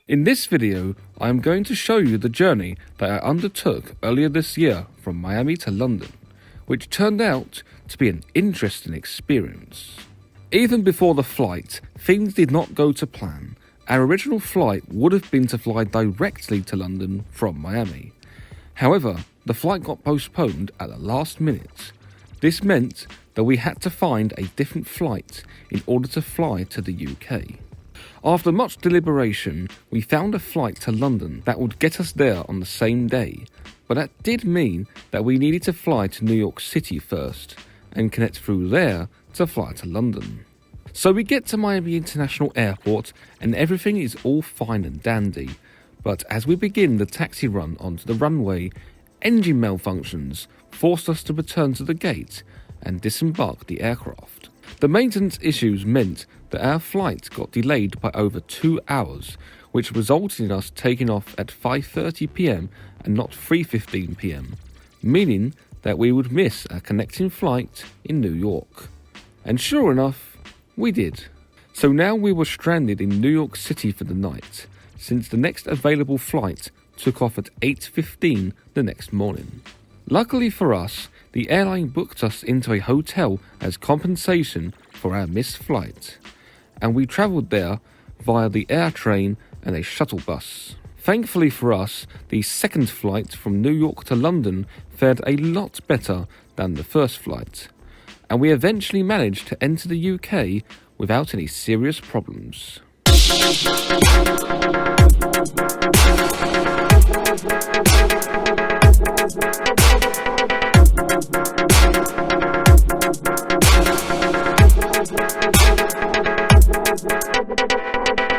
In this video, I am going to show you the journey that I undertook earlier this year from Miami to London, which turned out to be an interesting experience. Even before the flight, things did not go to plan. Our original flight would have been to fly directly to London from Miami. However, the flight got postponed at the last minute. This meant that we had to find a different flight in order to fly to the UK. After much deliberation, we found a flight to London that would get us there on the same day, but that did mean that we needed to fly to New York City first, and connect through there to fly to London. So we get to Miami International Airport and everything is all fine and dandy, but as we begin the taxi run onto the runway, engine malfunctions forced us to return to the gate and disembark the aircraft. The maintenance issues meant that our flight got delayed by over 2 hours, which resulted in us taking off at 5:30 PM and not 3:15 PM, meaning that we would miss our connecting flight in New York. And sure enough, we did. So now we were stranded in New York City for the night, since the next available flight took off at 8:15 the next morning. Luckily for us, the airline booked us into a hotel as compensation for our missed flight, and we travelled there via the air train and a shuttle bus. Thankfully for us, the second flight from New York to London fared a lot better than the first flight, and we eventually managed to enter the UK without any serious problems.